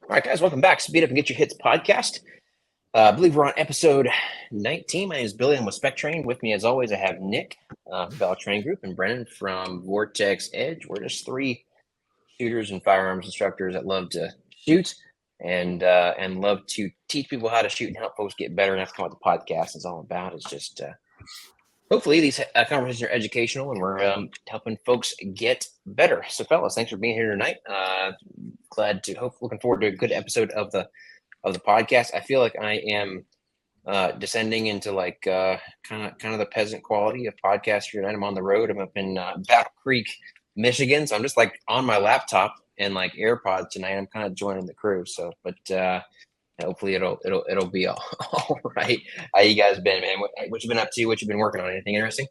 All right, guys, welcome back. Speed Up and Get Your Hits podcast. I believe we're on episode 19. My name is Billy. I'm with SpecTrain. With me, as always, I have Nick, Velox Group, and Brennan from Vortex Edge. We're just three shooters and firearms instructors that love to shoot and love to teach people how to shoot and help folks get better. And that's kind of what the podcast is all about. It's just hopefully these conversations are educational and we're helping folks get better. So, fellas, thanks for being here tonight. Looking forward to a good episode of the podcast. I feel like I am descending into like kind of the peasant quality of podcast tonight. I'm on the road. I'm up in Battle Creek, Michigan, so I'm just like on my laptop and like AirPods tonight. I'm kind of joining the crew. So, but hopefully it'll be all right. How you guys been, man? What you been up to? What you been working on? Anything interesting?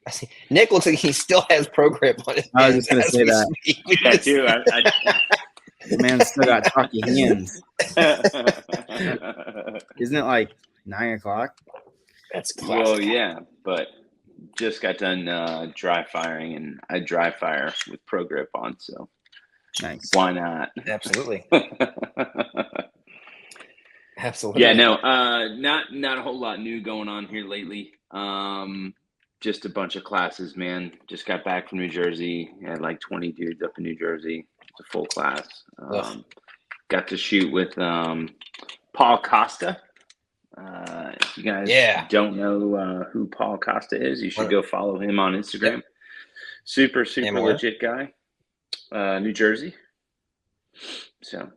I see Nick looks like he still has pro grip on his I was just gonna say that. Yeah, too. The man's still got talky hands. Isn't it like 9 o'clock? That's classic. Well, yeah, but just got done dry firing, and I dry fire with pro grip on, so Nice. why not? Absolutely. Absolutely. Yeah, no, not a whole lot new going on here lately. Just a bunch of classes, man. Just got back from New Jersey. Had like 20 dudes up in New Jersey. It's a full class. Got to shoot with Paul Costa. If you guys don't know who Paul Costa is, you should go follow him on Instagram. Yep. Super legit guy. New Jersey. So,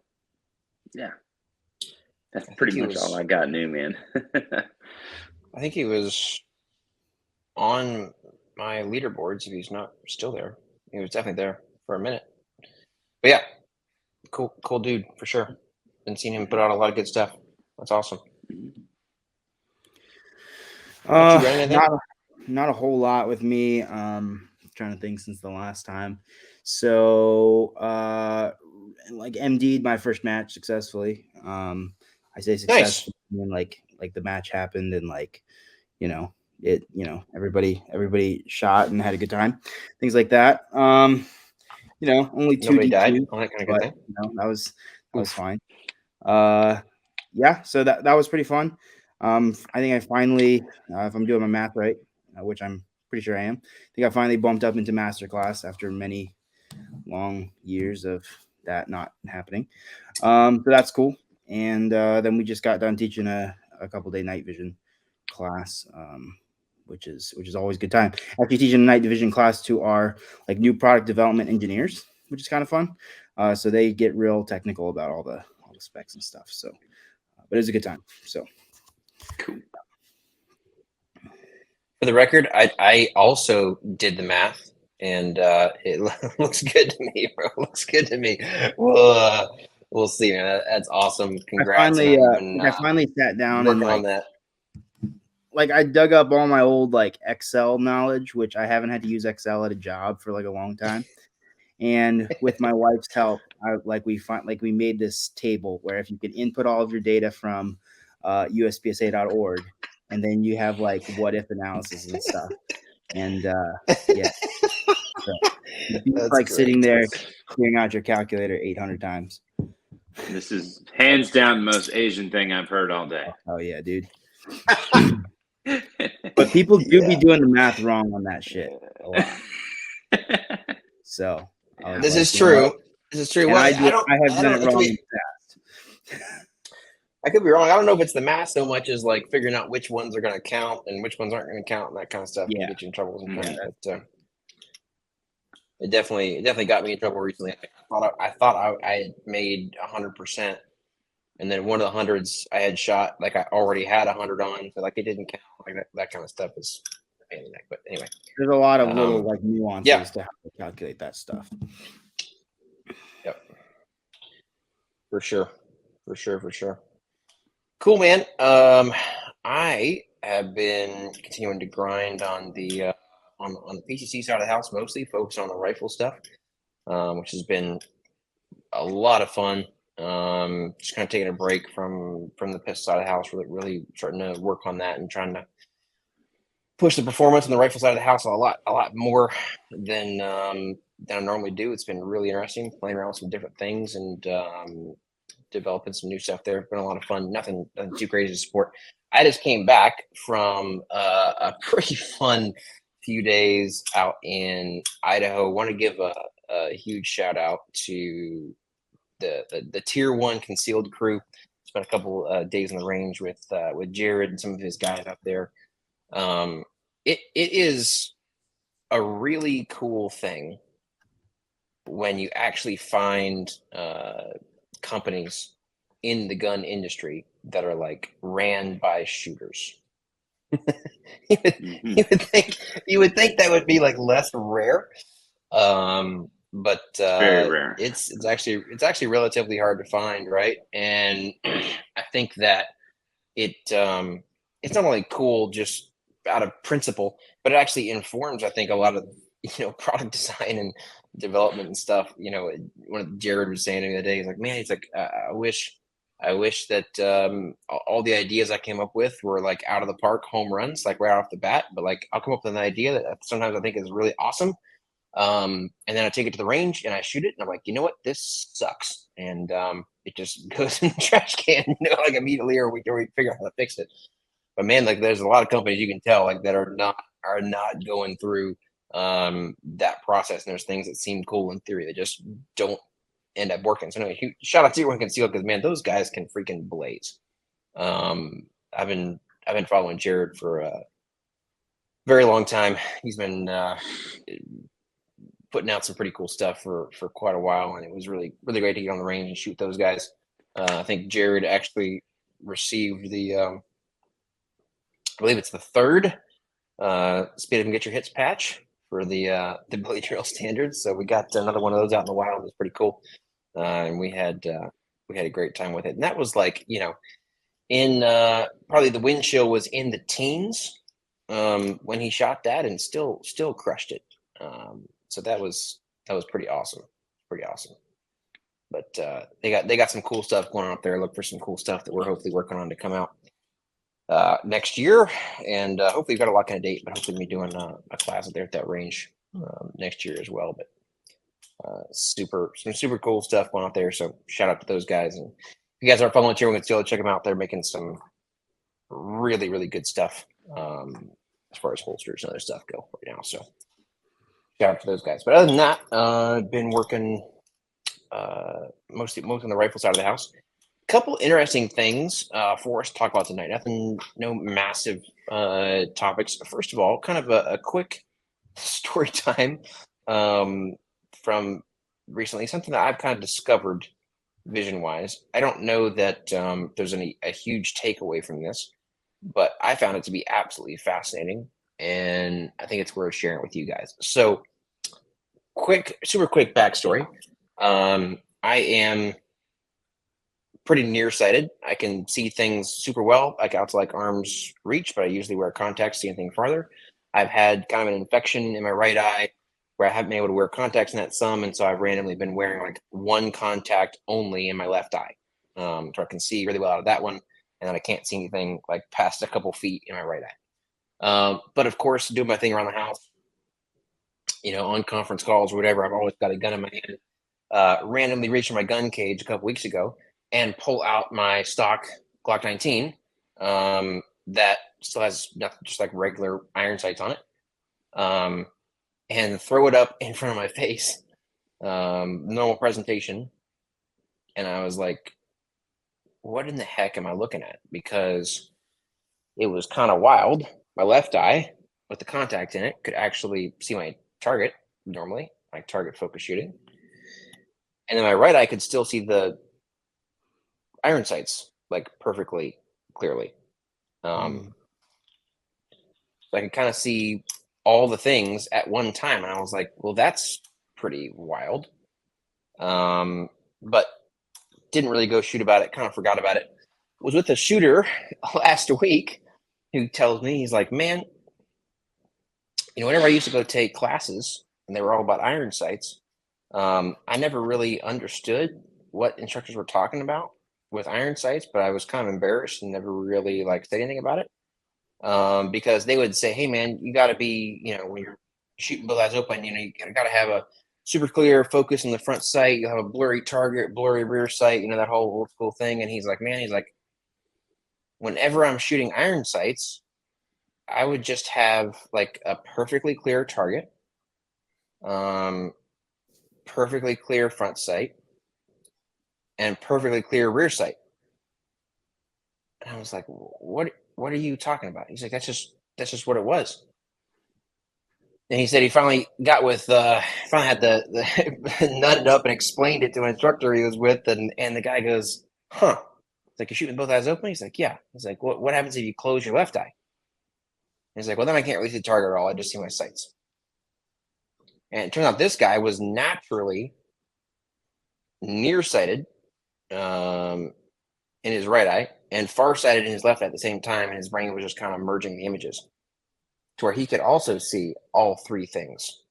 yeah. That's pretty much all I got new, man. I think he was on my leaderboards if he's not still there. He was definitely there for a minute. But yeah, cool dude for sure. Been seeing him put out a lot of good stuff. That's awesome. Not a whole lot with me. Trying to think since the last time. So like MD'd my first match successfully. I say successfully, nice. And like the match happened and like, everybody shot and had a good time, things like that. Only nobody died. All that kind of good thing. That was fine. So that was pretty fun. I think I finally, if I'm doing my math right, which I'm pretty sure I am, I think I finally bumped up into master class after many long years of that not happening. So that's cool. And then we just got done teaching a couple day night vision class, which is always a good time. Actually teaching a night vision class to our like new product development engineers, which is kind of fun. So they get real technical about all the specs and stuff. So, but it's a good time. So cool. For the record, I also did the math, and it looks good to me, bro. It looks good to me. We'll see, man. That's awesome. Congrats. I finally sat down and on that. Like I dug up all my old like Excel knowledge, which I haven't had to use Excel at a job for like a long time. And with my wife's help, we made this table where if you could input all of your data from USPSA.org, and then you have like what if analysis and stuff. And yeah, so it's like sitting there clearing out your calculator 800 times. This is hands down the most Asian thing I've heard all day. Oh yeah, dude. But people do be doing the math wrong on that shit a lot. So this is true. This is true. Well, I have done it wrong in the past. I could be wrong. I don't know if it's the math so much as like figuring out which ones are going to count and which ones aren't going to count and that kind of stuff. Yeah. Can get you in trouble sometimes. But it definitely got me in trouble recently. I thought I had made 100%, and then one of the hundreds I had shot like I already had 100 on, so like it didn't count. Like that kind of stuff is a pain in the neck. But anyway, there's a lot of little like nuances to how to calculate that stuff. Yep, for sure. Cool, man. I have been continuing to grind on the on the PCC side of the house, mostly focused on the rifle stuff, which has been a lot of fun. Just kind of taking a break from the pistol side of the house, really starting to work on that and trying to push the performance on the rifle side of the house a lot more than than I normally do. It's been really interesting playing around with some different things and developing some new stuff there. It's been a lot of fun. Nothing too crazy to support. I just came back from a pretty fun few days out in Idaho. Want to give a huge shout out to the tier 1 concealed crew. Spent a couple days on the range with Jared and some of his guys out there. It is a really cool thing when you actually find companies in the gun industry that are like ran by shooters. Mhm. You would think that would be like less rare, but Very rare. it's actually relatively hard to find, right? And I think that it's not only cool just out of principle, but it actually informs, I think, a lot of product design and development and stuff. When Jared was saying to me the other day, he's like, man, he's like, I wish that all the ideas I came up with were like out of the park home runs, like right off the bat. But like, I'll come up with an idea that sometimes I think is really awesome. And then I take it to the range and I shoot it, and I'm like, you know what, this sucks, and it just goes in the trash can, like immediately, or we figure out how to fix it. But man, like there's a lot of companies you can tell like that are not going through that process, and there's things that seem cool in theory that just don't end up working. So anyway, shout out to everyone concealed, because man, those guys can freaking blaze. I've been following Jared for a very long time. He's been putting out some pretty cool stuff for quite a while, and it was really great to get on the range and shoot those guys. I think Jared actually received the I believe it's the third speed up and get your hits patch for the Billy Trail standards. So we got another one of those out in the wild. It was pretty cool, and we had a great time with it. And that was like in probably the wind chill was in the teens when he shot that, and still crushed it. So that was pretty awesome. But they got some cool stuff going on up there. Look for some cool stuff that we're hopefully working on to come out next year, and hopefully we've got a lock in a date, but hopefully we'll be doing a class out there at that range next year as well. But some super cool stuff going out there. So shout out to those guys, and if you guys are following Tier 1 Concealed, check them out. They're making some really good stuff as far as holsters and other stuff go right now. So shout out to those guys. But other than that, I've been working mostly on the rifle side of the house. Couple interesting things for us to talk about tonight. No massive topics. First of all, kind of a quick story time from recently, something that I've kind of discovered vision wise. I don't know that there's a huge takeaway from this, but I found it to be absolutely fascinating, and I think it's worth sharing with you guys. So super quick backstory. I am pretty nearsighted. I can see things super well, like out to like arm's reach, but I usually wear contacts to see anything farther. I've had kind of an infection in my right eye where I haven't been able to wear contacts in that some, and so I've randomly been wearing like one contact only in my left eye. So I can see really well out of that one, and then I can't see anything like past a couple feet in my right eye. But of course, doing my thing around the house, on conference calls or whatever, I've always got a gun in my hand. Randomly reached for my gun cage a couple weeks ago and pull out my stock Glock 19 that still has nothing, just like regular iron sights on it, and throw it up in front of my face, normal presentation. And I was like, what in the heck am I looking at? Because it was kind of wild. My left eye with the contact in it could actually see my target normally, like target focus shooting. And then my right eye could still see the iron sights like perfectly clearly. So I could kind of see all the things at one time, and I was like, well, that's pretty wild. But didn't really go shoot about it, kind of forgot about it. Was with a shooter last week who tells me, he's like, man, whenever I used to go take classes and they were all about iron sights, I never really understood what instructors were talking about with iron sights, but I was kind of embarrassed and never really said anything about it, because they would say, hey man, you got to be, when you're shooting both eyes open, you got to have a super clear focus in the front sight. You'll have a blurry target, blurry rear sight, that whole old school thing. And he's like, man, whenever I'm shooting iron sights, I would just have like a perfectly clear target, perfectly clear front sight, and perfectly clear rear sight. And I was like, what are you talking about? He's like, that's just what it was. And he said he finally got with, finally had the nutted up and explained it to an instructor he was with. And the guy goes, huh. He's like, you're shooting both eyes open? He's like, yeah. He's like, what happens if you close your left eye? He's like, well, then I can't really see the target at all. I just see my sights. And it turns out this guy was naturally nearsighted in his right eye and farsighted in his left eye at the same time. And his brain was just kind of merging the images to where he could also see all three things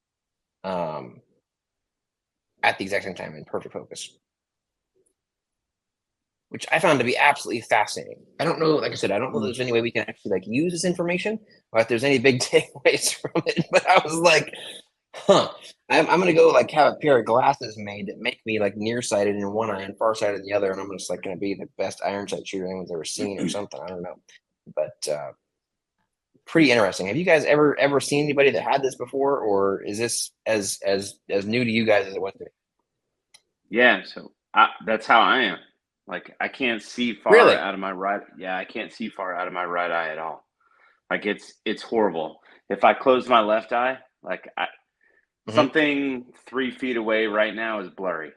at the exact same time in perfect focus, which I found to be absolutely fascinating. I don't know, like I said, I don't know if there's any way we can actually like use this information or if there's any big takeaways from it, but I was like, huh, I'm going to go like have a pair of glasses made that make me like nearsighted in one eye and farsighted in the other. And I'm just like going to be the best iron sight shooter anyone's ever seen or something. I don't know, but pretty interesting. Have you guys ever seen anybody that had this before, or is this as new to you guys as it was to me? Yeah, so that's how I am. Like I can't see far Really? out of my right. Yeah, I can't see far out of my right eye at all. Like it's horrible. If I close my left eye, like something 3 feet away right now is blurry,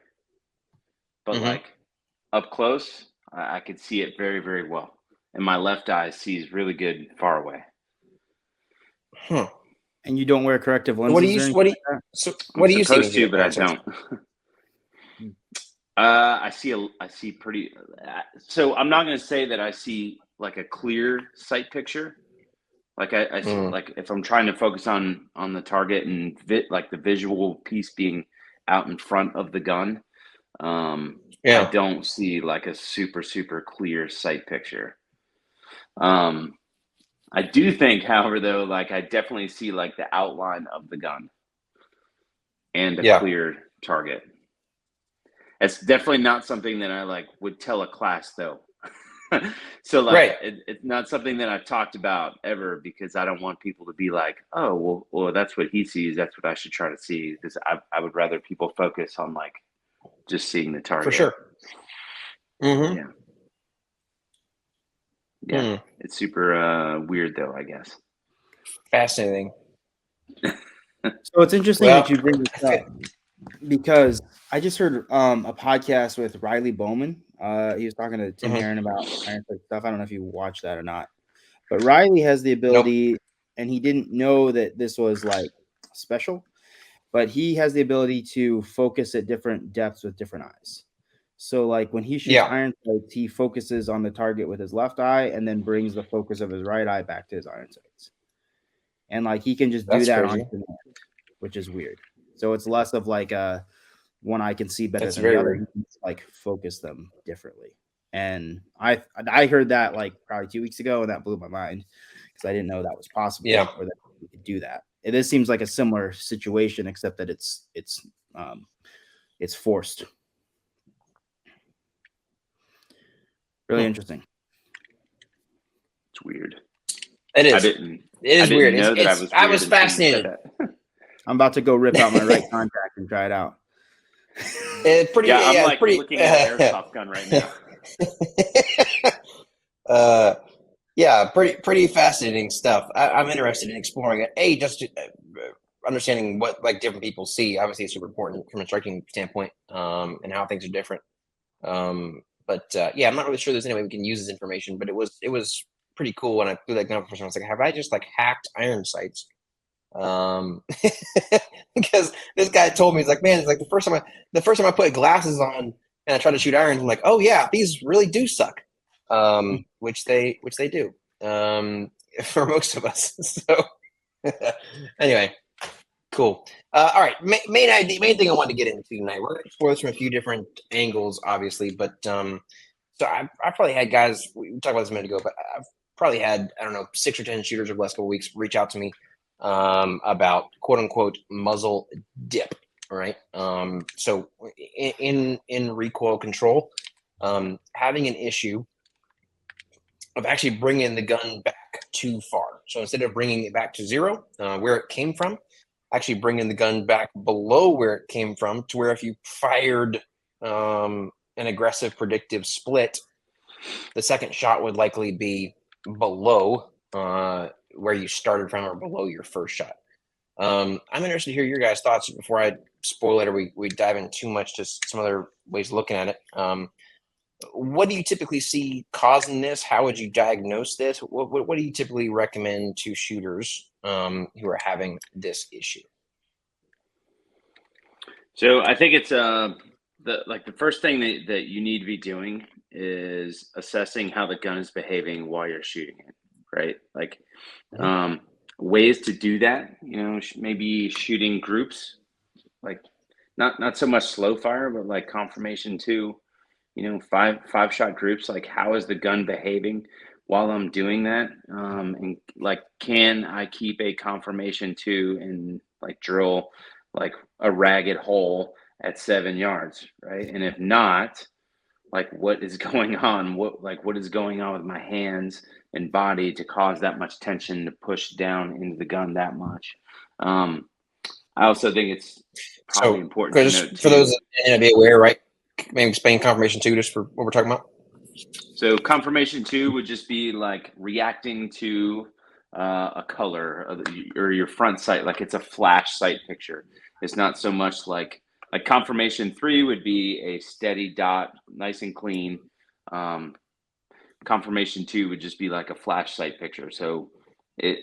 but like up close, I could see it very, very well, and my left eye sees really good far away. Huh. And you don't wear corrective lenses? What do you see? Supposed to, but I don't. I see pretty. So I'm not going to say that I see like a clear sight picture. Like I see, like if I'm trying to focus on the target and like the visual piece being out in front of the gun, I don't see like a super clear sight picture. I do think, however, though, like I definitely see like the outline of the gun and a clear target. It's definitely not something that I like would tell a class though. So like it's not something that I've talked about ever because I don't want people to be like, oh, well, that's what he sees. That's what I should try to see. Because I would rather people focus on like just seeing the target. For sure. Mm-hmm. Yeah. It's super weird though, I guess. Fascinating. So it's interesting that you bring this up because I just heard a podcast with Riley Bowman. He was talking to Tim Herron about iron sight stuff. I don't know if you watched that or not, but Riley has the ability, and he didn't know that this was like special, but he has the ability to focus at different depths with different eyes. So like when he shoots iron sights, he focuses on the target with his left eye and then brings the focus of his right eye back to his iron sights. And like he can just do that on command, which is weird. So it's less of like one eye can see better than the other. He can like focus them differently. And I heard that like probably 2 weeks ago, and that blew my mind because I didn't know that was possible. Or that you could do that. This seems like a similar situation, except that it's forced. Really interesting. It's weird. It is. It is weird. I was fascinated. I'm about to go rip out my right contact and try it out. It's pretty. I'm like looking at an airsoft gun right now. Pretty fascinating stuff. I'm interested in exploring it. Just understanding what like different people see. Obviously, it's super important from a instructing standpoint, and how things are different. But I'm not really sure there's any way we can use this information. But it was pretty cool when I threw that gun up for someone. I was like, have I just like hacked iron sights? Because this guy told me, he's like, man, it's like the first time I put glasses on and I tried to shoot irons, I'm like, oh yeah, these really do suck. Which they do. For most of us. So anyway, cool. All right. Main thing I wanted to get into tonight. We're going to explore this from a few different angles, obviously, but so I probably had guys, we talked about this a minute ago, but I've probably had, I don't know, 6 or 10 shooters over the last couple of weeks reach out to me about quote unquote muzzle dip. All right. So in recoil control, having an issue of actually bringing the gun back too far. So instead of bringing it back to zero, where it came from, actually bringing the gun back below where it came from, to where if you fired an aggressive predictive split, the second shot would likely be below where you started from or below your first shot. I'm interested to hear your guys' thoughts before I spoil it or we dive in too much to some other ways of looking at it. What do you typically see causing this? How would you diagnose this? What do you typically recommend to shooters who are having this issue? So I think it's the first thing that you need to be doing is assessing how the gun is behaving while you're shooting it, right? Like ways to do that, maybe shooting groups, like not so much slow fire, but like confirmation 2, five shot groups. Like, how is the gun behaving while I'm doing that? And like, can I keep a confirmation 2 and like drill like a ragged hole at 7 yards, right? And if not, like, what is going on? What is going on with my hands and body to cause that much tension to push down into the gun that much? I also think it's probably important to note for those that may not be aware, right? Maybe explain confirmation 2 just for what we're talking about. So confirmation 2 would just be like reacting to a color or your front sight, like it's a flash sight picture. It's not so much like confirmation 3 would be a steady dot, nice and clean. Confirmation 2 would just be like a flash sight picture. So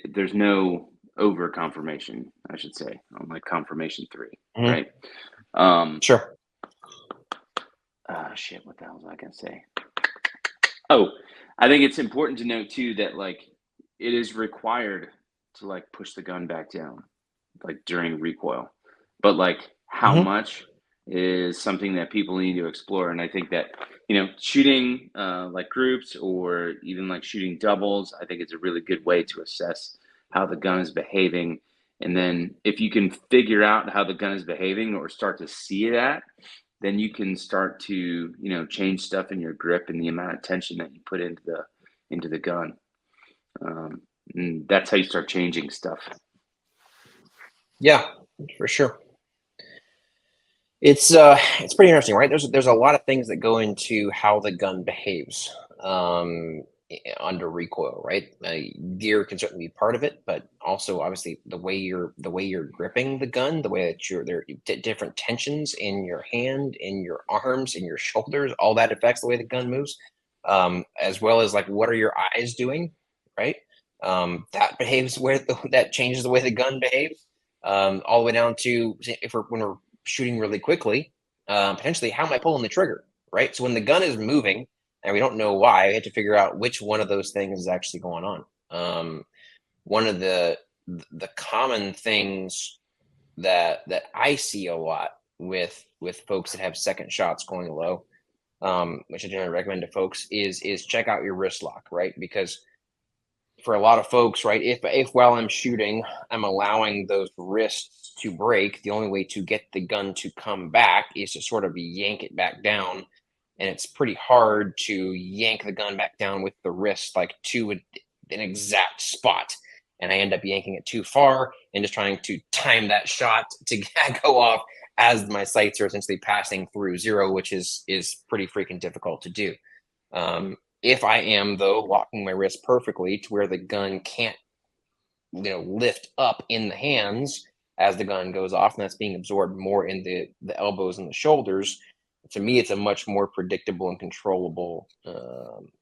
there's no over confirmation, I should say, on like confirmation 3, right? Sure. Shit, what the hell was I gonna say? Oh, I think it's important to note too that like it is required to like push the gun back down, like during recoil, but like how much is something that people need to explore. And I think that shooting like groups or even like shooting doubles, I think it's a really good way to assess how the gun is behaving. And then if you can figure out how the gun is behaving or start to see that, then you can start to change stuff in your grip and the amount of tension that you put into the gun. And that's how you start changing stuff. Yeah, for sure. It's pretty interesting, right? There's a lot of things that go into how the gun behaves under recoil, right? Gear can certainly be part of it, but also obviously the way you're gripping the gun, the way that there are different tensions in your hand, in your arms, in your shoulders, all that affects the way the gun moves, as well as like what are your eyes doing, right? That behaves that changes the way the gun behaves, all the way down to when we're shooting really quickly, potentially how am I pulling the trigger, right? So when the gun is moving and we don't know why, we have to figure out which one of those things is actually going on. One of the common things that I see a lot with folks that have second shots going low, which I generally recommend to folks, is check out your wrist lock, right? Because for a lot of folks, right, if while I'm shooting, I'm allowing those wrists to break, the only way to get the gun to come back is to sort of yank it back down. And it's pretty hard to yank the gun back down with the wrist like to an exact spot. And I end up yanking it too far and just trying to time that shot to go off as my sights are essentially passing through zero, which is pretty freaking difficult to do. If I am, though, locking my wrist perfectly to where the gun can't, lift up in the hands as the gun goes off, and that's being absorbed more in the elbows and the shoulders, to me, it's a much more predictable and controllable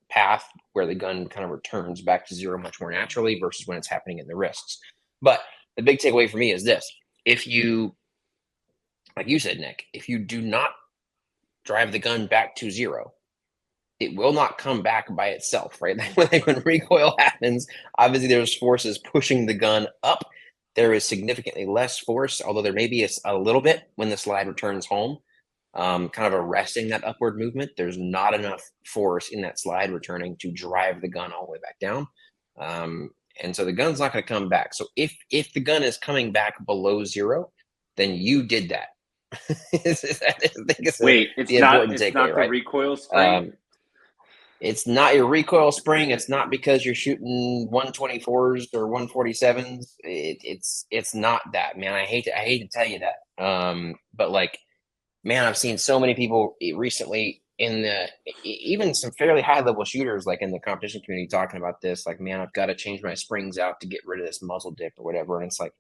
path where the gun kind of returns back to zero much more naturally versus when it's happening in the wrists. But the big takeaway for me is this. If you, like you said, Nick, if you do not drive the gun back to zero, it will not come back by itself, right? Like when recoil happens, obviously there's forces pushing the gun up. There is significantly less force, although there may be a little bit when the slide returns home, kind of arresting that upward movement. There's not enough force in that slide returning to drive the gun all the way back down. And so the gun's not going to come back. So if the gun is coming back below zero, then you did that. Wait, it's the not important takeaway, the right? recoil spring. It's not your recoil spring. It's not because you're shooting 124s or 147s. It's not that, man. I hate to tell you that. But like, man, I've seen so many people recently in the even some fairly high level shooters, like in the competition community, talking about this. Like, man, I've got to change my springs out to get rid of this muzzle dip or whatever. And it's like,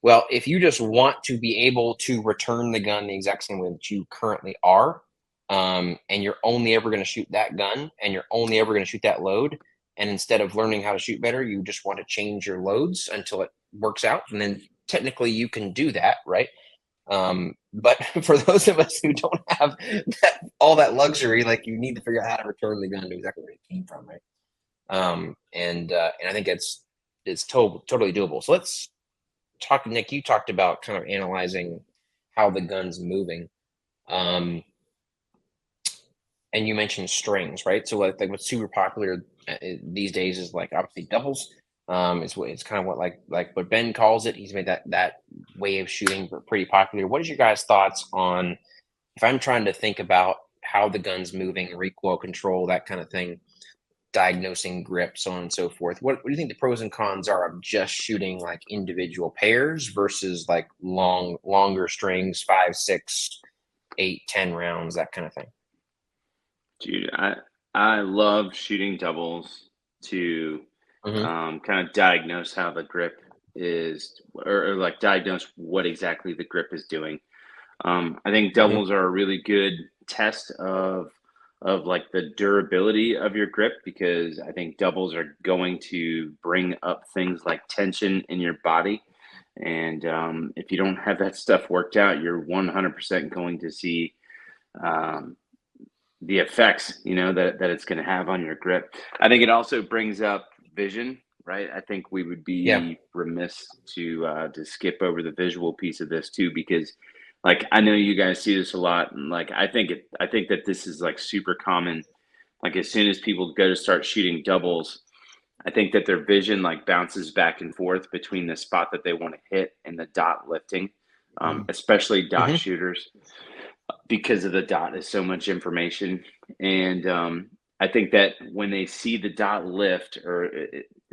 well, if you just want to be able to return the gun the exact same way that you currently are, and you're only ever going to shoot that gun and you're only ever going to shoot that load, and instead of learning how to shoot better, you just want to change your loads until it works out, and then technically you can do that, right? But for those of us who don't have all that luxury, like, you need to figure out how to return the gun to exactly where it came from, right? And I think it's totally doable. So let's talk. Nick, you talked about kind of analyzing how the gun's moving, and you mentioned strings, right? So like what's super popular these days is like obviously doubles. It's kind of what like what Ben calls it. He's made that way of shooting pretty popular. What is your guys' thoughts on, if I'm trying to think about how the gun's moving, recoil control, that kind of thing, diagnosing grip, so on and so forth? What do you think the pros and cons are of just shooting like individual pairs versus like longer strings, 5, 6, 8, 10 rounds, that kind of thing? Dude, I love shooting doubles to Mm-hmm. kind of diagnose how the grip is, or like diagnose what exactly the grip is doing. I think Mm-hmm. doubles are a really good test of like the durability of your grip, because I think doubles are going to bring up things like tension in your body. And if you don't have that stuff worked out, you're 100% going to see um, the effects, that it's going to have on your grip. I think it also brings up vision, right? I think we would Yeah. be remiss to skip over the visual piece of this too, because like, I know you guys see this a lot, and like I think that this is like super common. Like, as soon as people go to start shooting doubles, I think that their vision like bounces back and forth between the spot that they want to hit and the dot lifting, especially dot Mm-hmm. shooters, because of the dot is so much information. And I think that when they see the dot lift, or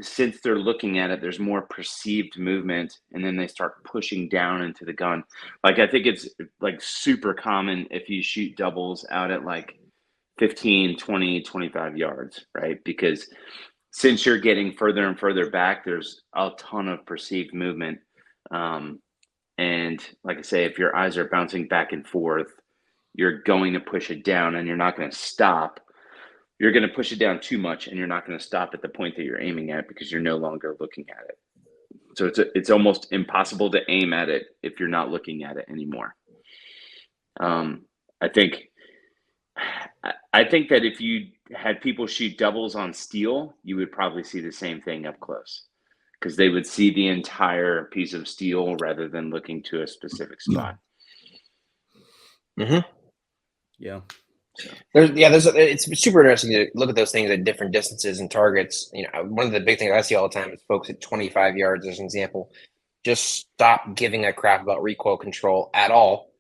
since they're looking at it, there's more perceived movement, and then they start pushing down into the gun. Like, I think it's like super common if you shoot doubles out at like 15, 20, 25 yards, right? Because since you're getting further and further back, there's a ton of perceived movement. And like I say, if your eyes are bouncing back and forth, you're going to push it down, and you're not going to stop. You're going to push it down too much, and you're not going to stop at the point that you're aiming at, because you're no longer looking at it. So it's almost impossible to aim at it if you're not looking at it anymore. I think that if you had people shoot doubles on steel, you would probably see the same thing up close, because they would see the entire piece of steel rather than looking to a specific spot. Mm-hmm. Yeah. It's super interesting to look at those things at different distances and targets. One of the big things I see all the time is folks at 25 yards, as an example, just stop giving a crap about recoil control at all.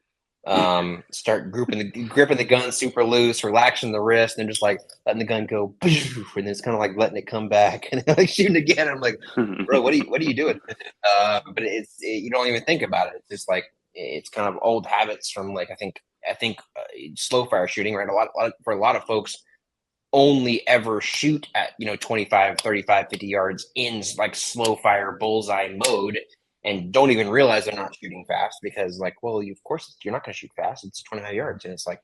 Start gripping the gun super loose, relaxing the wrist, and just like letting the gun go, and it's kind of like letting it come back and like shooting again. I'm like, bro, what are you doing? But you don't even think about it. It's just like, it's kind of old habits from like, I think slow fire shooting, right? For a lot of folks only ever shoot at 25, 35, 50 yards in like slow fire bullseye mode, and don't even realize they're not shooting fast, because like, well, of course you're not going to shoot fast. It's 25 yards, and it's like,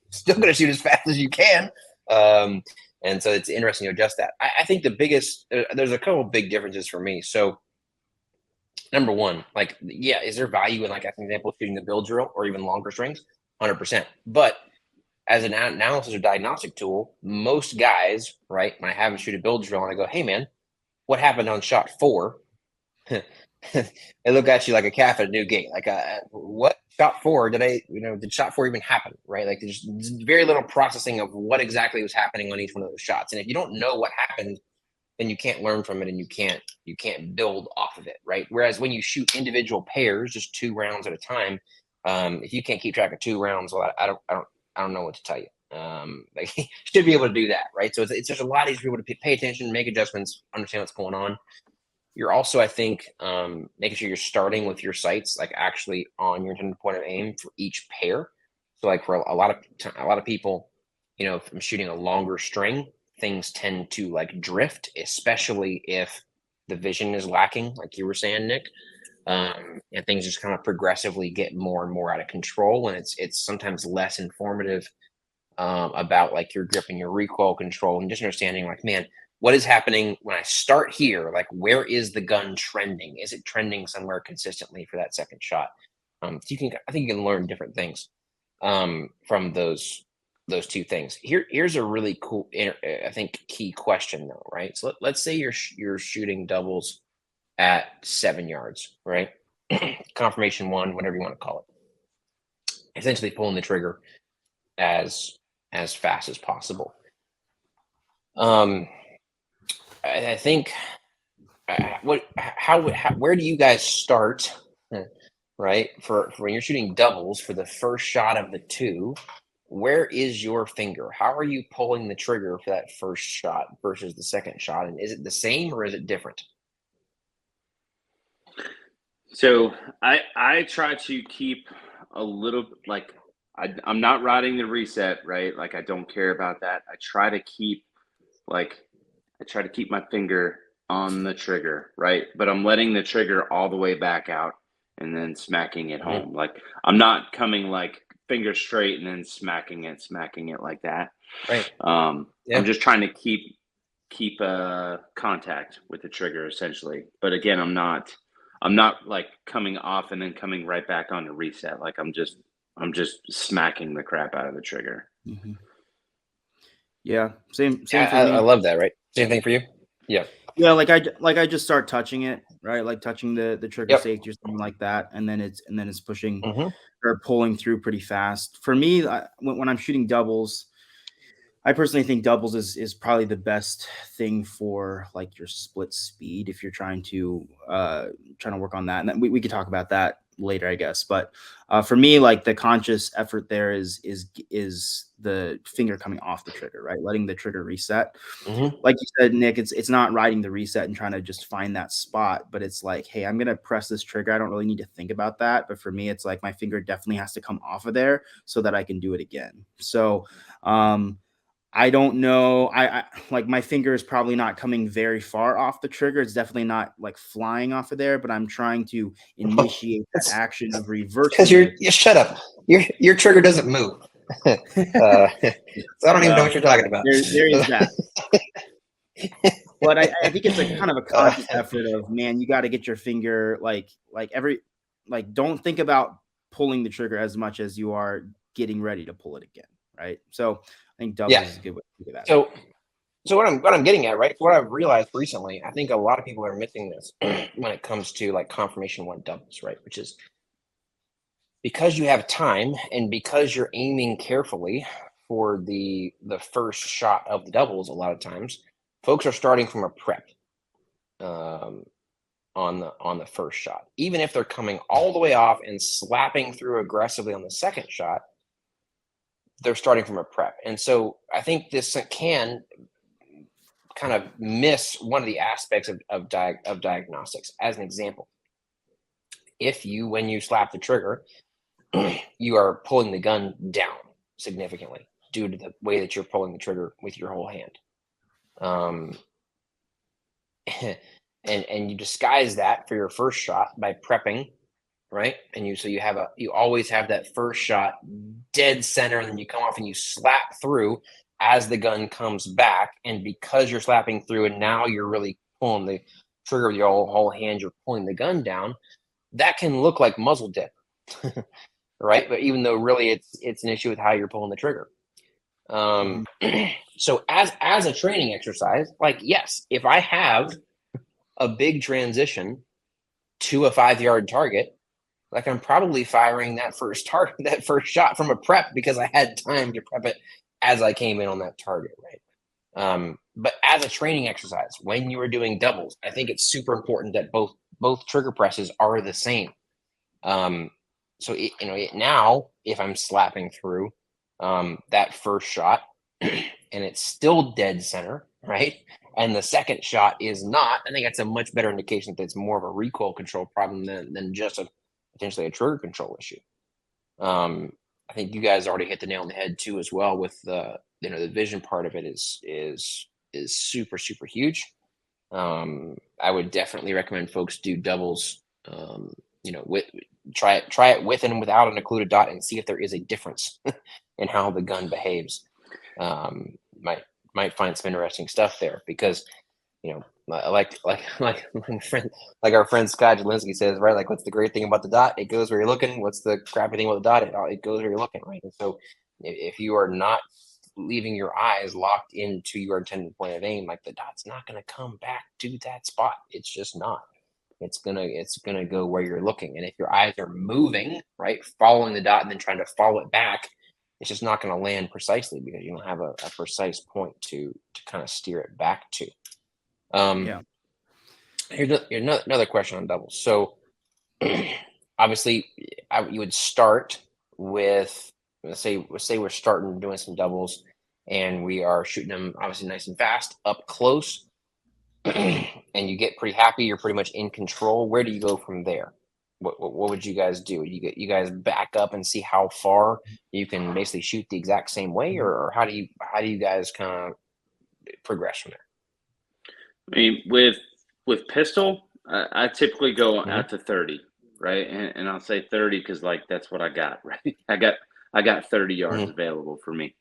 still going to shoot as fast as you can. And so it's interesting to adjust that. I think the biggest, there's a couple of big differences for me. So number one, like, yeah, is there value in, like, as an example, shooting the bill drill or even longer strings? 100%. But as an analysis or diagnostic tool, most guys, right, when I have them shoot a bill drill and I go, hey man, what happened on shot 4? They look at you like a calf at a new gate. Like, what shot 4? Did shot 4 even happen? Right? Like, there's very little processing of what exactly was happening on each one of those shots. And if you don't know what happened, then you can't learn from it, and you can't build off of it. Right? Whereas when you shoot individual pairs, just 2 rounds at a time, If you can't keep track of 2 rounds, well, I don't know what to tell you. Like you should be able to do that, right? So it's just a lot easier to pay attention, make adjustments, understand what's going on. You're also, I think, making sure you're starting with your sights like actually on your intended point of aim for each pair. So like for a lot of people, you know, if I'm shooting a longer string, things tend to like drift, especially if the vision is lacking, like you were saying, Nick. And things just kind of progressively get more and more out of control, and it's sometimes less informative about like your grip and your recoil control, and just understanding like, man, what is happening when I start here? Like, where is the gun trending? Is it trending somewhere consistently for that second shot? So I think you can learn different things from those 2 things. Here's a really cool, I think, key question though, right? So let's say you're shooting doubles at 7 yards, right? Confirmation 1, whatever you want to call it. Essentially pulling the trigger as fast as possible. I think where do you guys start, right? For when you're shooting doubles for the first shot of the 2, where is your finger? How are you pulling the trigger for that first shot versus the second shot? And is it the same or is it different? So I try to keep a little, like, I'm not riding the reset, right? Like, I don't care about that. I try to keep my finger on the trigger, right? But I'm letting the trigger all the way back out and then smacking it home. Like, I'm not coming like finger straight and then smacking it like that. Right. I'm just trying to keep contact with the trigger essentially. But again, I'm not like coming off and then coming right back on to reset. Like, I'm just smacking the crap out of the trigger. Mm-hmm. Yeah, same for me. I love that. Right. Same thing for you. Yeah. Yeah, like I just start touching it, right? Like touching the trigger safety or something like that, and then it's pushing or pulling through pretty fast. For me, when I'm shooting doubles, I personally think doubles is probably the best thing for like your split speed if you're trying to work on that. And then we could talk about that later, I guess. But for me, like the conscious effort there is the finger coming off the trigger, right? Letting the trigger reset. Like you said, Nick, it's not riding the reset and trying to just find that spot, but it's like, hey, I'm gonna press this trigger. I don't really need to think about that. But for me, it's like my finger definitely has to come off of there so that I can do it again. So I don't know. I like my finger is probably not coming very far off the trigger. It's definitely not like flying off of there, but I'm trying to initiate that action of reversing. Because you shut up. Your trigger doesn't move. So I don't even know what you're talking about. There is that. But I think it's a kind of a conscious effort of, man, you got to get your finger like don't think about pulling the trigger as much as you are getting ready to pull it again, right? So I think doubles is a good way to do that. So what I'm getting at, right? What I've realized recently, I think a lot of people are missing this when it comes to like confirmation 1 doubles, right? Which is because you have time and because you're aiming carefully for the first shot of the doubles. A lot of times, folks are starting from a prep on the first shot, even if they're coming all the way off and slapping through aggressively on the second shot. They're starting from a prep. And so I think this can kind of miss one of the aspects of diagnostics. As an example, when you slap the trigger, you are pulling the gun down significantly due to the way that you're pulling the trigger with your whole hand. And you disguise that for your first shot by prepping, right? And you always have that first shot dead center, and then you come off and you slap through as the gun comes back. And because you're slapping through and now you're really pulling the trigger with your whole hand, you're pulling the gun down, that can look like muzzle dip, right? But even though really it's an issue with how you're pulling the trigger. So as a training exercise, like, yes, if I have a big transition to a 5-yard target, like I'm probably firing that first shot from a prep because I had time to prep it as I came in on that target, right? But as a training exercise, when you are doing doubles, I think it's super important that both trigger presses are the same. now if I'm slapping through that first shot and it's still dead center, right? And the second shot is not, I think that's a much better indication that it's more of a recoil control problem than just potentially a trigger control issue. I think you guys already hit the nail on the head too, as well, with the vision part of it is super, super huge. I would definitely recommend folks do doubles, try it with and without an occluded dot and see if there is a difference in how the gun behaves. Might find some interesting stuff there, because like our friend Scott Jelinski says, right? Like, what's the great thing about the dot? It goes where you're looking. What's the crappy thing about the dot? It goes where you're looking, right? And so if you are not leaving your eyes locked into your intended point of aim, like, the dot's not going to come back to that spot. It's just not. It's gonna go where you're looking. And if your eyes are moving, right, following the dot and then trying to follow it back, it's just not going to land precisely, because you don't have a precise point to kind of steer it back to. Here's another question on doubles. So obviously you would start with, let's say we're starting doing some doubles and we are shooting them obviously nice and fast up close, and you get pretty happy, you're pretty much in control. Where do you go from there? What would you guys do? You guys back up and see how far you can basically shoot the exact same way, or how do you guys kind of progress from there? I mean, with pistol, I typically go out to 30, right? And I'll say 30 because, like, that's what I got, right? I got 30 yards available for me.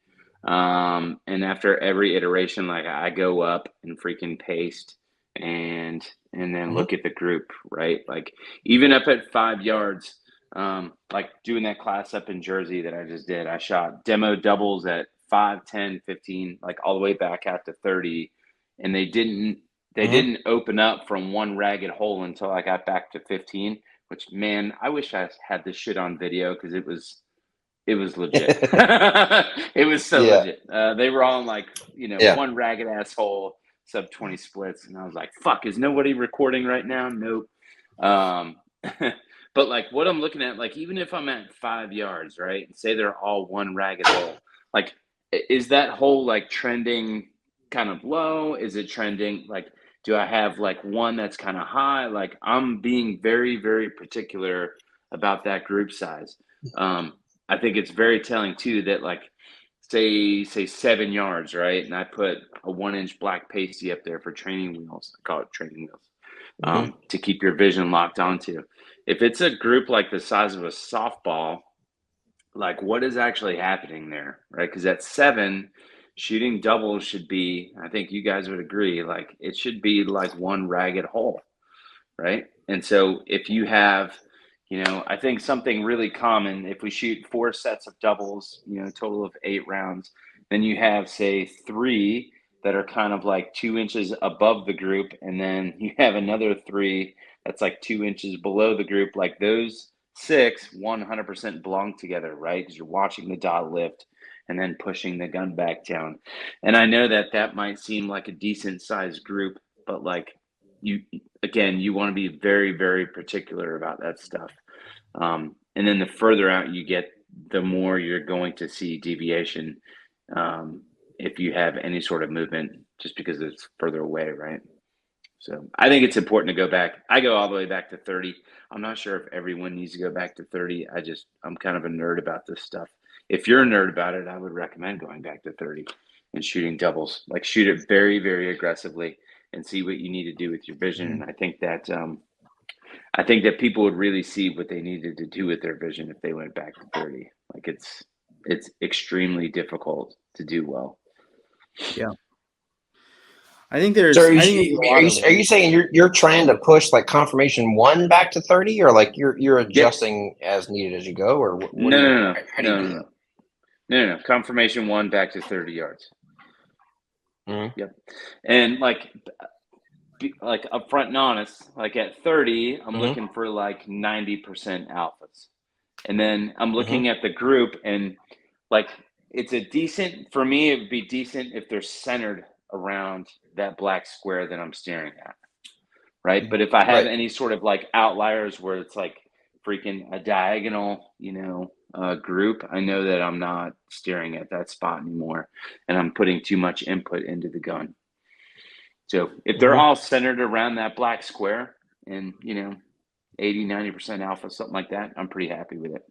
And after every iteration, like, I go up and freaking paste and then look at the group, right? Like, even up at 5 yards, like doing that class up in Jersey that I just did, I shot demo doubles at 5, 10, 15, like all the way back out to 30. And they didn't open up from one ragged hole until I got back to 15, which, man, I wish I had this shit on video, because it was legit. It was so legit. They were all like, one ragged asshole, sub 20 splits. And I was like, fuck, is nobody recording right now? Nope. But like, what I'm looking at, like, even if I'm at 5 yards, right, and say they're all one ragged hole, like, is that hole like trending kind of low? Is it trending, like, do I have like one that's kind of high? Like, I'm being very, very particular about that group size. I think it's very telling too that, like, say 7 yards, right? And I put a 1-inch black pasty up there for training wheels. I call it training wheels, to keep your vision locked onto. If it's a group like the size of a softball, like, what is actually happening there, right? Because at 7, shooting doubles should be, I think you guys would agree, like, it should be like one ragged hole, right? And so if you have, I think something really common, if we shoot 4 sets of doubles, total of 8 rounds, then you have, say, 3 that are kind of like 2 inches above the group, and then you have another 3 that's like 2 inches below the group. Like, those 6 100% belong together, right? Because you're watching the dot lift and then pushing the gun back down. And I know that might seem like a decent sized group, but like, you want to be very, very particular about that stuff. And then the further out you get, the more you're going to see deviation, if you have any sort of movement, just because it's further away, right? So I think it's important to go back. I go all the way back to 30. I'm not sure if everyone needs to go back to 30. I'm kind of a nerd about this stuff. If you're a nerd about it, I would recommend going back to 30 and shooting doubles. Like, shoot it very, very aggressively and see what you need to do with your vision. And I think that people would really see what they needed to do with their vision if they went back to 30. Like, it's extremely difficult to do well. Yeah. I think there's. So are you saying you're trying to push like confirmation 1 back to 30, or like you're adjusting as needed as you go, or what? No. Confirmation 1 back to 30 yards. Yep. And like upfront and honest, like at 30, I'm looking for like 90% alphas, and then I'm looking at the group, and like, it's a decent, for me, it would be decent if they're centered around that black square that I'm staring at, right? But if I have any sort of like outliers where it's like freaking a diagonal, group, I know that I'm not steering at that spot anymore, and I'm putting too much input into the gun. So if they're all centered around that black square and, 80, 90% alpha, something like that, I'm pretty happy with it.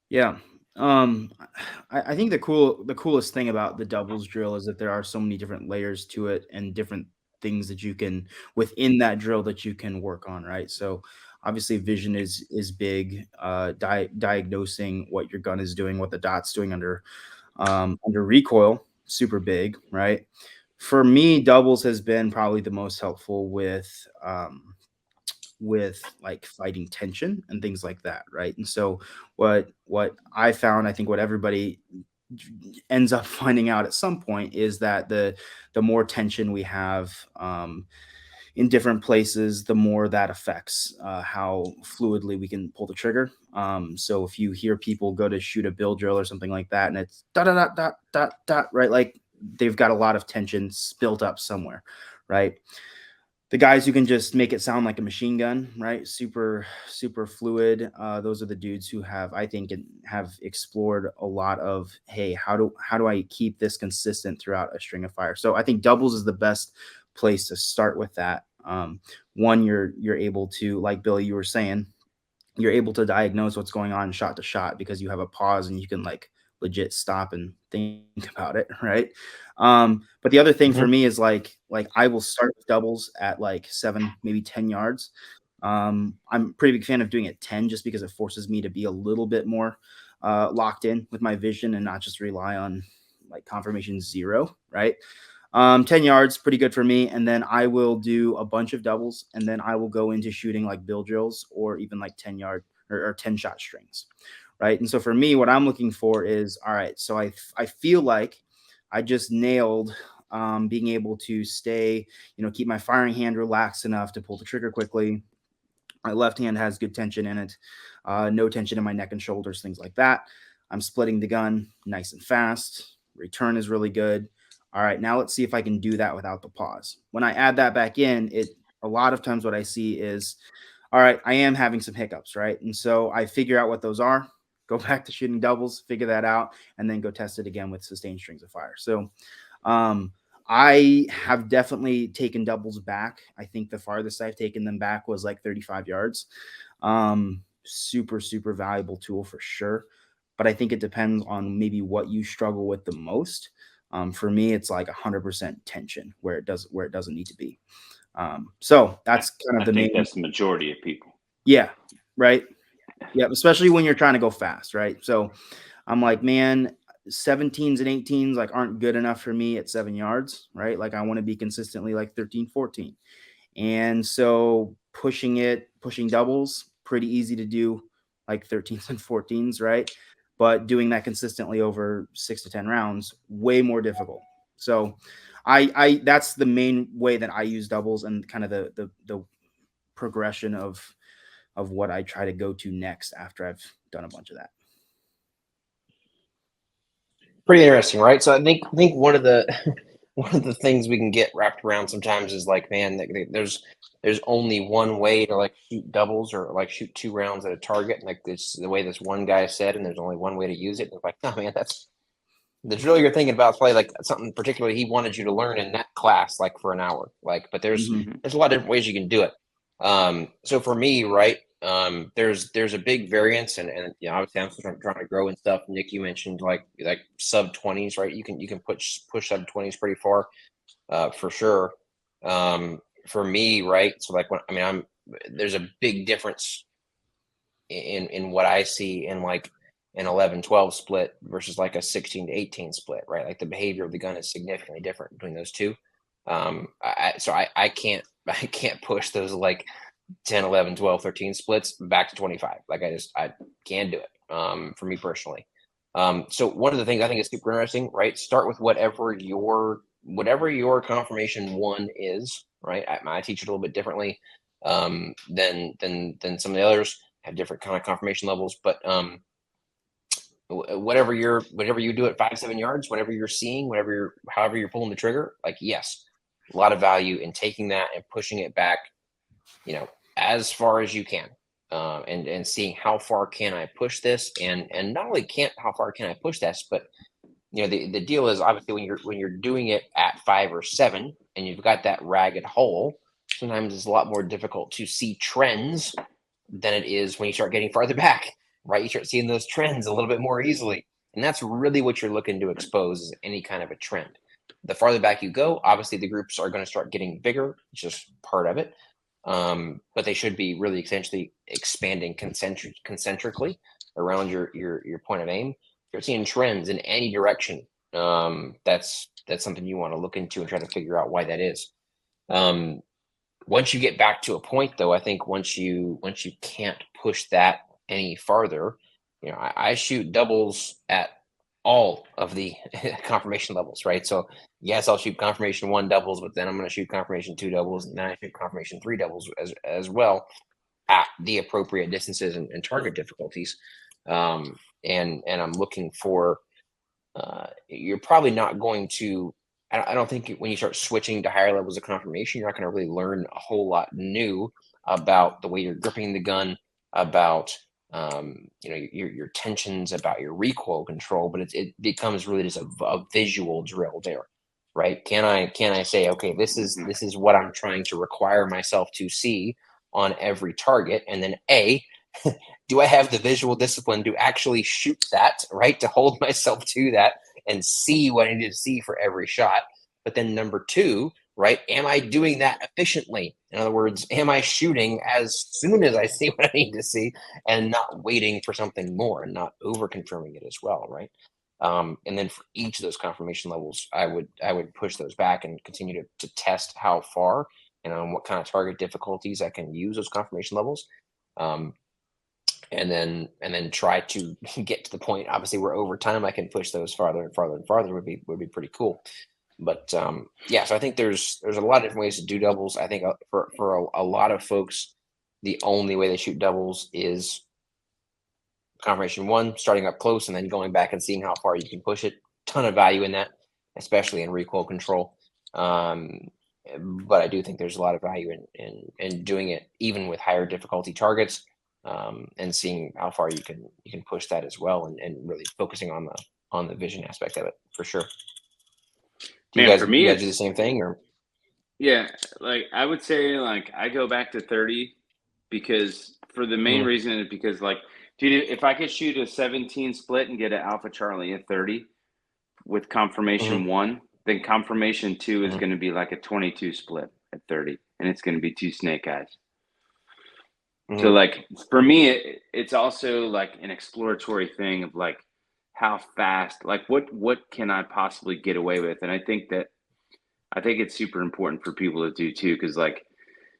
Yeah. I think the coolest thing about the doubles drill is that there are so many different layers to it and different things that you can within that drill that you can work on, right? So obviously vision is big. Diagnosing what your gun is doing, what the dot's doing under recoil, super big, right? For me, doubles has been probably the most helpful with like fighting tension and things like that, right? And so what I found, I think what everybody ends up finding out at some point is that the more tension we have in different places, the more that affects how fluidly we can pull the trigger. So if you hear people go to shoot a bill drill or something like that, and it's dot dot dot dot dot, right? Like they've got a lot of tension built up somewhere, right? The guys who can just make it sound like a machine gun, right? Super, super fluid. Those are the dudes who I think, have explored a lot of, hey, how do I keep this consistent throughout a string of fire? So I think doubles is the best place to start with that. One, you're able to, like Billy, you were saying, you're able to diagnose what's going on shot to shot because you have a pause and you can like legit stop and think about it, right? But the other thing for me is like I will start with doubles at like 7, maybe 10 yards. I'm a pretty big fan of doing it 10 just because it forces me to be a little bit more locked in with my vision and not just rely on like confirmation 0, right? 10 yards, pretty good for me. And then I will do a bunch of doubles and then I will go into shooting like bill drills or even like 10 yard or 10 shot strings. Right. And so for me, what I'm looking for is, all right, so I feel like I just nailed being able to stay, keep my firing hand relaxed enough to pull the trigger quickly. My left hand has good tension in it, no tension in my neck and shoulders, things like that. I'm splitting the gun nice and fast. Return is really good. All right, now let's see if I can do that without the pause. When I add that back in, a lot of times what I see is, all right, I am having some hiccups, right? And so I figure out what those are, go back to shooting doubles, figure that out, and then go test it again with sustained strings of fire. So I have definitely taken doubles back. I think the farthest I've taken them back was like 35 yards. Super, super valuable tool for sure. But I think it depends on maybe what you struggle with the most. For me, it's like 100% tension where it doesn't need to be. So that's kind of the main. That's the majority of people. Yeah. Right. Yeah. Especially when you're trying to go fast. Right. So I'm like, man, 17s and 18s like aren't good enough for me at 7 yards. Right. Like I want to be consistently like 13, 14. And so pushing doubles, pretty easy to do like 13s and 14s. Right. But doing that consistently over 6 to 10 rounds, way more difficult. So I that's the main way that I use doubles and kind of the progression of what I try to go to next after I've done a bunch of that. Pretty interesting, right? So I think one of the things we can get wrapped around sometimes is like, man, there's only one way to like shoot doubles or like shoot 2 rounds at a target. Like this, the way this one guy said, and there's only one way to use it. And it's like, no, man, that's the drill you're thinking about. It's probably like something particularly he wanted you to learn in that class, like for an hour. Like, but there's a lot of different ways you can do it. So for me, right, there's a big variance, and obviously I'm still trying to grow and stuff. Nick, you mentioned like sub 20s, right? You can push sub 20s pretty far, for sure. For me, right, so like there's a big difference in what I see in like an 11-12 split versus like a 16 to 18 split, right? Like the behavior of the gun is significantly different between those two. I can't push those like 10, 11, 12, 13 splits back to 25. Like I can't do it, for me personally. So one of the things I think is super interesting, right? Start with whatever your confirmation 1 is, right? I teach it a little bit differently than some of the others, have different kind of confirmation levels, but whatever you do at 5-7 yards, whatever you're seeing, however you're pulling the trigger, like, yes, a lot of value in taking that and pushing it back, as far as you can, and seeing how far can I push this, and not only how far can I push this, but the deal is obviously when you're doing it at 5 or 7 and you've got that ragged hole, sometimes it's a lot more difficult to see trends than it is when you start getting farther back, right? You start seeing those trends a little bit more easily. And that's really what you're looking to expose, is any kind of a trend. The farther back you go, obviously the groups are going to start getting bigger. It's just part of it. But they should be really essentially expanding concentrically around your point of aim. If you're seeing trends in any direction, that's something you want to look into and try to figure out why that is. Once you get back to a point, though, I think once you can't push that any farther, I shoot doubles at all of the confirmation levels, right? So yes, I'll shoot confirmation 1 doubles, but then I'm going to shoot confirmation 2 doubles, and then I shoot confirmation 3 doubles as well at the appropriate distances and target difficulties. And I'm looking for, you're probably not going to, I don't think when you start switching to higher levels of confirmation, you're not going to really learn a whole lot new about the way you're gripping the gun, about your tensions, about your recoil control, but it becomes really just a visual drill there, right? Can I say, okay, this is what I'm trying to require myself to see on every target, and then do I have the visual discipline to actually shoot that, right? To hold myself to that and see what I need to see for every shot. But then number 2, right? Am I doing that efficiently? In other words, am I shooting as soon as I see what I need to see and not waiting for something more and not over confirming it as well, right? And then for each of those confirmation levels, I would push those back and continue to test how far and on what kind of target difficulties I can use those confirmation levels. And then try to get to the point, obviously, where over time I can push those farther and farther and farther would be pretty cool. But so I think there's a lot of different ways to do doubles. I think for a lot of folks, the only way they shoot doubles is confirmation 1, starting up close and then going back and seeing how far you can push it. Ton of value in that, especially in recoil control. But I do think there's a lot of value in doing it even with higher difficulty targets. And seeing how far you can push that as well, and really focusing on the vision aspect of it for sure. Do you guys do the same thing, or? Yeah, like I would say, like I go back to 30 because for the main reason is because, like, dude, if I could shoot a 17 split and get an Alpha Charlie at 30 with confirmation 1, then confirmation 2 is going to be like a 22 split at 30, and it's going to be 2 snake eyes. So like for me, it's also like an exploratory thing of like how fast, like what can I possibly get away with? And I think it's super important for people to do too, because like,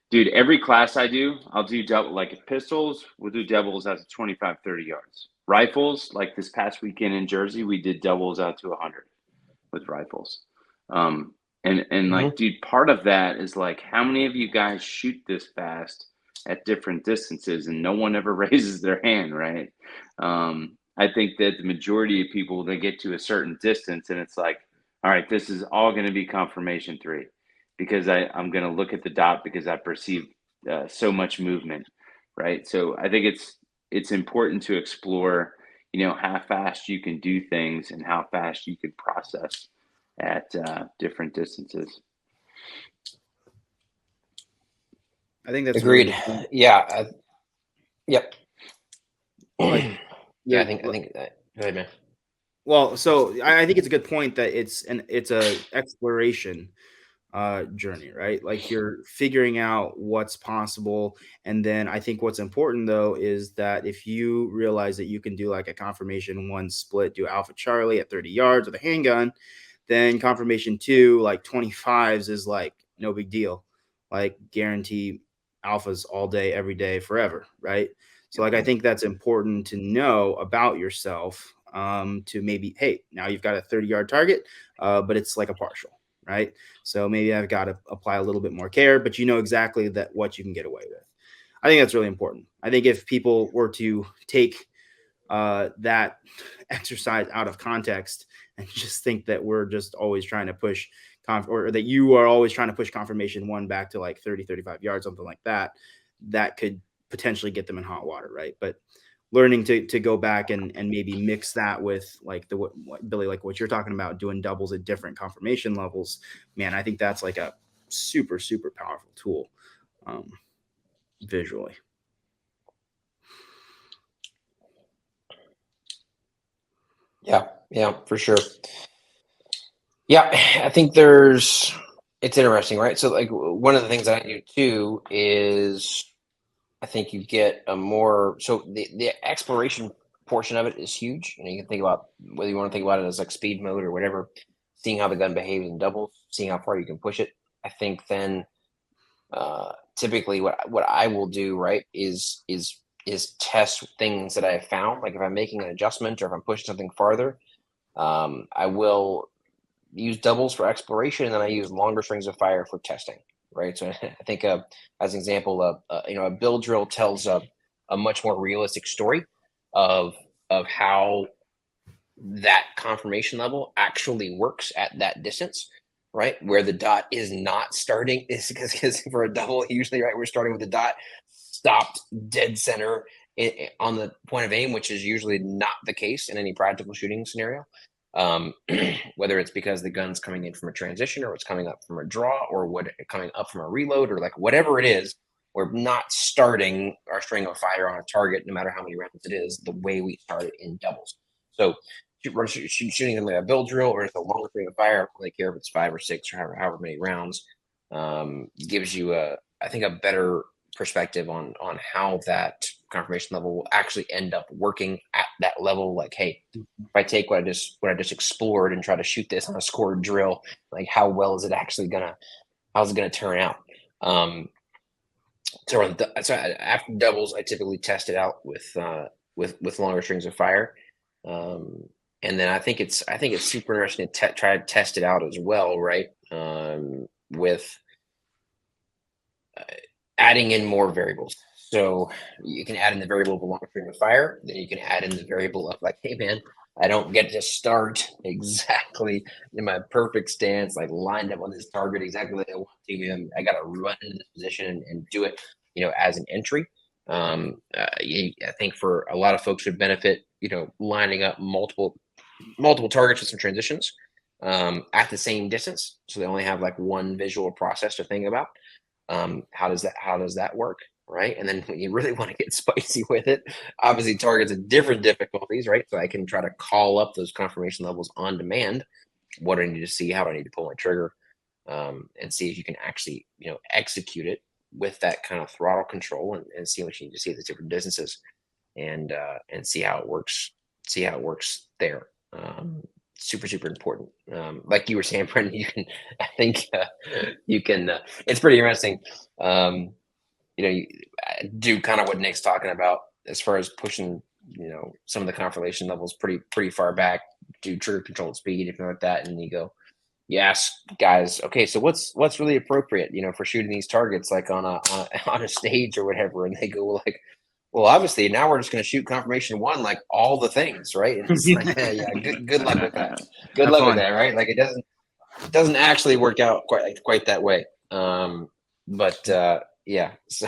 dude, every class I do, I'll do double, like pistols, we'll do doubles out to 25, 30 yards. Rifles, like this past weekend in Jersey, we did doubles out to 100 with rifles. And like, dude, part of that is like, how many of you guys shoot this fast at different distances, and no one ever raises their hand, right? I think that the majority of people, they get to a certain distance and it's like, all right, this is all going to be confirmation 3 because I'm going to look at the dot because I perceive so much movement, right? So I think it's important to explore, how fast you can do things and how fast you can process at different distances. I think that's agreed. Really yeah. Yep. like, yeah, I think that. Go ahead, man. Well, so I think it's a good point that it's a exploration journey, right? Like you're figuring out what's possible. And then I think what's important though is that if you realize that you can do like a confirmation 1 split, do Alpha Charlie at 30 yards with a handgun, then confirmation 2, like 25s is like no big deal. Like guarantee alphas all day, every day, forever, right? So like I think that's important to know about yourself, to maybe, hey, now you've got a 30-yard target, but it's like a partial, right? So maybe I've got to apply a little bit more care, but you know exactly that what you can get away with. I think that's really important. I think if people were to take that exercise out of context and just think that we're just always trying to push or that you are always trying to push confirmation 1 back to like 30, 35 yards, something like that, that could potentially get them in hot water, right? But learning to go back and maybe mix that with like what Billy, like what you're talking about, doing doubles at different conformation levels, man, I think that's like a super, super powerful tool visually. Yeah, for sure. Yeah, I think it's interesting, right? So like one of the things that I do too is I think you get so the exploration portion of it is huge. You can think about whether you want to think about it as like speed mode or whatever, seeing how the gun behaves in doubles, seeing how far you can push it. I think then typically what I will do, right, is test things that I have found. Like if I'm making an adjustment or if I'm pushing something farther, I will use doubles for exploration, and then I use longer strings of fire for testing, right? So I think as an example, a bill drill tells a much more realistic story of how that confirmation level actually works at that distance, right? Where the dot is not starting is because for a double, usually, right, we're starting with the dot stopped dead center on the point of aim, which is usually not the case in any practical shooting scenario. Whether it's because the gun's coming in from a transition or it's coming up from a draw or coming up from a reload or like whatever it is, we're not starting our string of fire on a target, no matter how many rounds it is, the way we started in doubles. So shooting like a bill drill or it's a longer string of fire, I don't really care if it's 5 or 6 or however many rounds, gives you I think a better perspective on how that confirmation level will actually end up working at that level. Like, hey, if I take what I just explored and try to shoot this on a scored drill, like how well is it actually how's it gonna turn out? So after doubles, I typically test it out with longer strings of fire. And then I think it's super interesting to try to test it out as well, right? With adding in more variables. So you can add in the variable of a longer string of fire. Then you can add in the variable of like, hey man, I don't get to start exactly in my perfect stance, like lined up on this target exactly like I want to. I got to run into this position and do it, as an entry. I think for a lot of folks would benefit, lining up multiple targets with some transitions at the same distance, so they only have like one visual process to think about. How does that work, right? And then when you really want to get spicy with it, obviously targets at different difficulties, right? So I can try to call up those confirmation levels on demand. What do I need to see? How do I need to pull my trigger? And see if you can actually, execute it with that kind of throttle control and see what you need to see at the different distances and see how it works. See how it works there. Super, super important. Like you were saying, Brennan, I think you can, it's pretty interesting. You do kind of what Nick's talking about as far as pushing, some of the confirmation levels pretty far back, do trigger control speed, anything like that. And you ask guys, okay, so what's really appropriate, for shooting these targets, like on a stage or whatever. And they go like, well, obviously now we're just going to shoot confirmation 1, like all the things, right? And it's like, yeah, good luck with that. Good luck with that, right? Like it doesn't actually work out quite that way. Yeah. So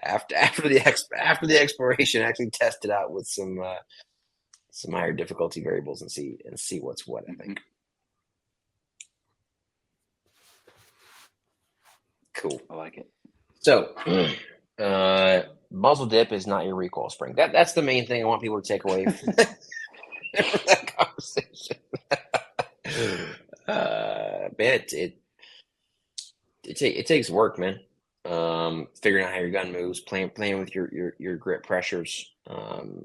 after the exploration, actually test it out with some higher difficulty variables and see what's what, I think. Cool. I like it. So, muzzle dip is not your recoil spring. That's the main thing I want people to take away from that conversation. Man, it takes work, man. Figuring out how your gun moves, playing with your grip pressures,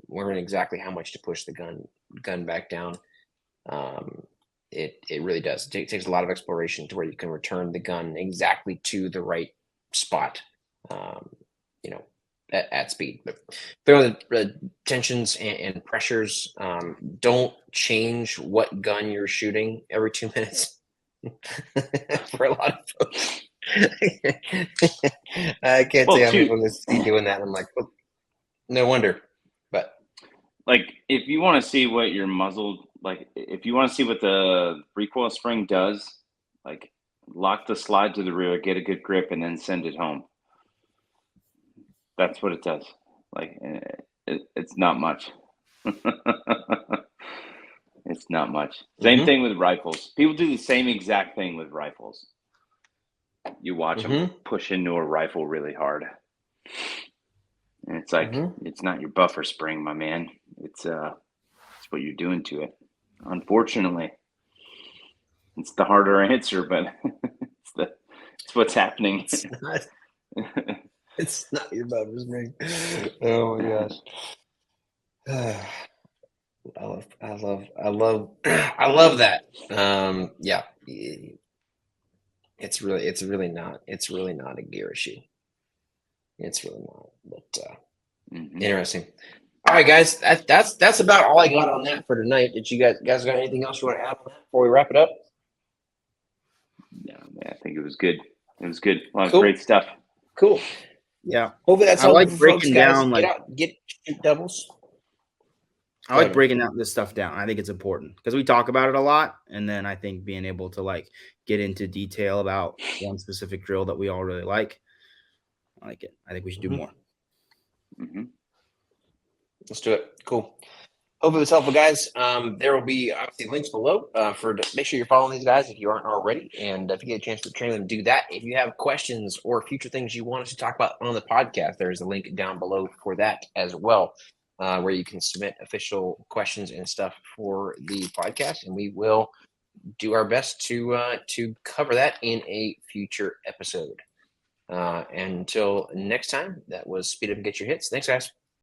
learning exactly how much to push the gun back down. It really does. It takes a lot of exploration to where you can return the gun exactly to the right spot, at speed. But the tensions and pressures, don't change what gun you're shooting every 2 minutes. For a lot of folks. I can't say how many people see doing that. I'm like, well, no wonder. But like, if you want to see what your muzzle, like, if you want to see what the recoil spring does, like, lock the slide to the rear, get a good grip, and then send it home. That's what it does. Like it's not much. It's not much. Same thing with rifles. People do the same exact thing with rifles. You watch them push into a rifle really hard. And it's like, it's not your buffer spring, my man. It's what you're doing to it. Unfortunately, it's the harder answer, but it's what's happening. It's not your buffer spring. Oh my gosh. I love that. Yeah. It's really not a gear issue. It's really not, but interesting. All right, guys, that's about all I got on that for tonight. Did you guys got anything else you want to add on that before we wrap it up? No, man, I think it was good. It was good. A lot of Cool. great stuff. Cool. Yeah. Hopefully that's I helpful like for breaking folks, guys. down, like- Get shoot doubles. I like breaking this stuff down. I think it's important because we talk about it a lot. And then I think being able to like get into detail about one specific drill that we all really like. I like it. I think we should do more. Let's do it. Cool. Hopefully it's helpful, guys. There will be obviously links below make sure you're following these guys if you aren't already. And if you get a chance to train them, do that. If you have questions or future things you want us to talk about on the podcast, there's a link down below for that as well, where you can submit official questions and stuff for the podcast. And we will do our best to cover that in a future episode. And until next time, that was Speed Up and Get Your Hits. Thanks, guys.